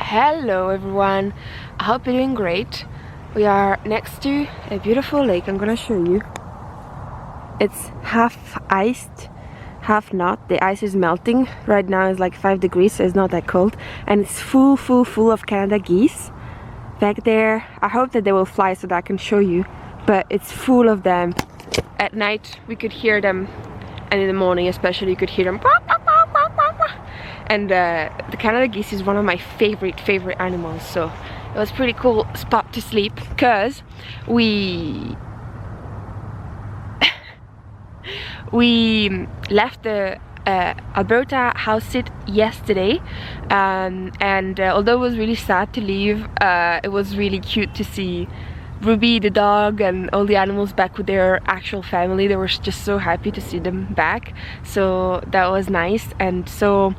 Hello everyone, I hope you're doing great. We are next to a beautiful lake. I'm gonna show you. It's half iced, half not. The ice is melting. Right now it's like 5 degrees, so it's not that cold. And it's full of Canada geese back there. I hope that they will fly so that I can show you. But it's full of them. At night we could hear them, and in the morning especially you could hear them. And the Canada geese is one of my favorite animals, so it was a pretty cool spot to sleep because we left the Alberta house sit yesterday, and although it was really sad to leave, it was really cute to see Ruby the dog and all the animals back with their actual family. They were just so happy to see them back, so that was nice. And so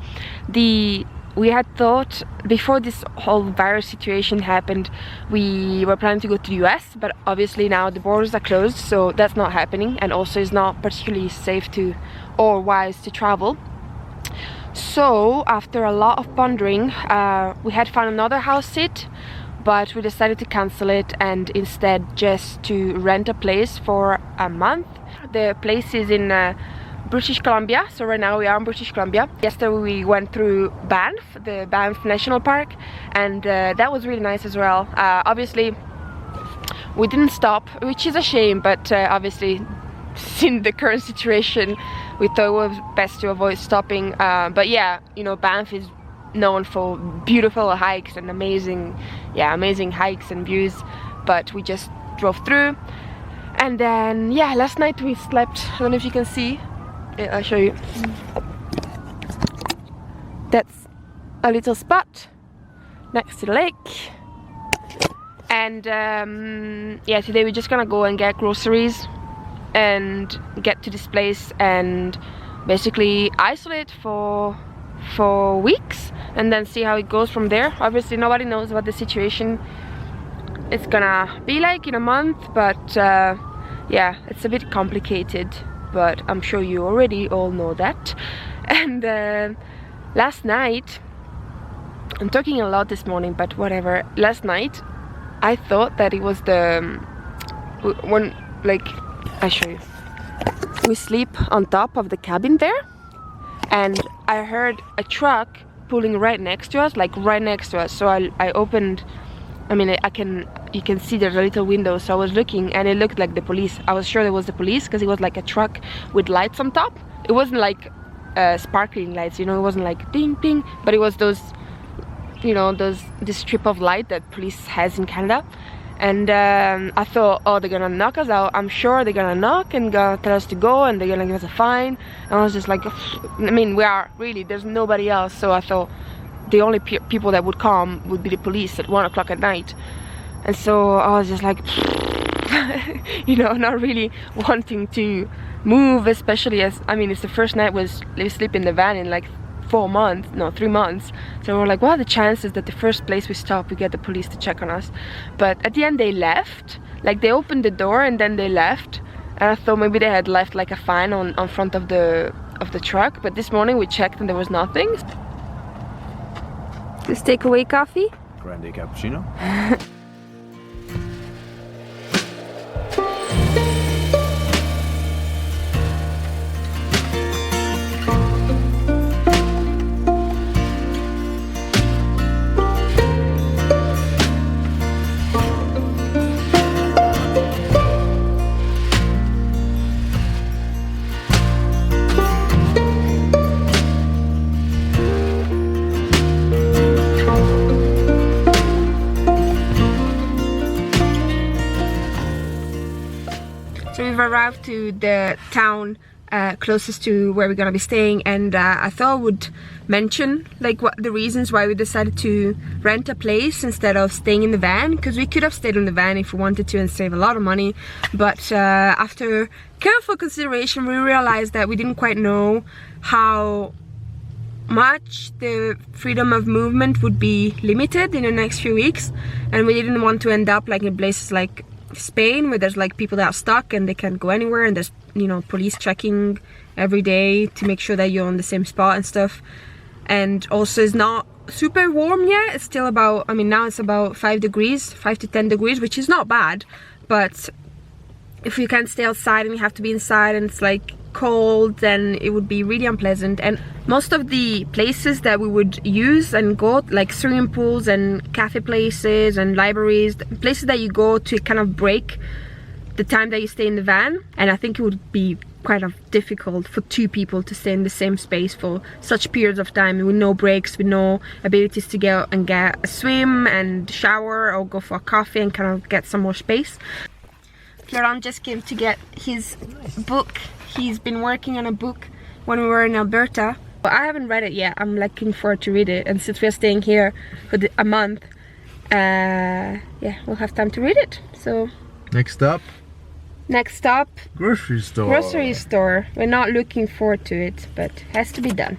we had thought, before this whole virus situation happened, we were planning to go to the US, but obviously now the borders are closed, so that's not happening, and also it's not particularly safe to or wise to travel. So after a lot of pondering, we had found another house sit, but we decided to cancel it and instead just to rent a place for a month. The place is in British Columbia, so right now we are in British Columbia. Yesterday we went through Banff, the Banff National Park, and that was really nice as well. Obviously we didn't stop, which is a shame, but obviously in the current situation we thought it was best to avoid stopping. But yeah, you know, Banff is known for beautiful hikes and amazing hikes and views, but we just drove through. And then yeah, last night we slept, I don't know if you can see, I'll show you. That's a little spot next to the lake. And yeah, today we're just gonna go and get groceries and get to this place and basically isolate for weeks and then see how it goes from there. Obviously nobody knows what the situation is gonna be like in a month, but yeah, it's a bit complicated, but I'm sure you already all know that. And last night, I'm talking a lot this morning, but whatever, last night I thought that it was the when, like, I show you, we sleep on top of the cabin there, and I heard a truck pulling right next to us, like right next to us. So I opened, I mean, you can see there's a little window, so I was looking and it looked like the police. I was sure it was the police because it was like a truck with lights on top. It wasn't like sparkling lights, you know, it wasn't like ding ding, but it was those, you know, this strip of light that police has in Canada. And I thought, oh, they're gonna knock us out. I'm sure they're gonna knock and gonna tell us to go, and they're gonna give us a fine. And I was just like, I mean, we are really, there's nobody else. So I thought the only people that would come would be the police at 1 o'clock at night. And so I was just like, you know, not really wanting to move, especially as, I mean, it's the first night we sleep in the van in like 3 months. So we're like, what are the chances that the first place we stop we get the police to check on us? But at the end they left, like they opened the door and then they left, and I thought maybe they had left like a fine on front of the truck. But this morning we checked and there was nothing. This takeaway coffee, grande cappuccino. So we've arrived to the town closest to where we're gonna be staying, and I thought I would mention like what the reasons why we decided to rent a place instead of staying in the van, because we could have stayed in the van if we wanted to and save a lot of money, but after careful consideration we realized that we didn't quite know how much the freedom of movement would be limited in the next few weeks, and we didn't want to end up like in places like Spain where there's like people that are stuck and they can't go anywhere, and there's, you know, police checking every day to make sure that you're on the same spot and stuff. And also it's not super warm yet. It's still about, I mean, now it's about 5 degrees, 5 to 10 degrees, which is not bad. But if you can't stay outside and you have to be inside and it's like cold, then it would be really unpleasant. And most of the places that we would use and go, like swimming pools and cafe places and libraries, places that you go to kind of break the time that you stay in the van, and I think it would be kind of difficult for 2 people to stay in the same space for such periods of time with no breaks, with no abilities to go and get a swim and shower or go for a coffee and kind of get some more space. Florent just came to get his book. He's been working on a book when we were in Alberta. But I haven't read it yet. I'm looking forward to read it, and since we're staying here for a month, yeah, we'll have time to read it. So Next stop, grocery store. Grocery store. We're not looking forward to it, but it has to be done.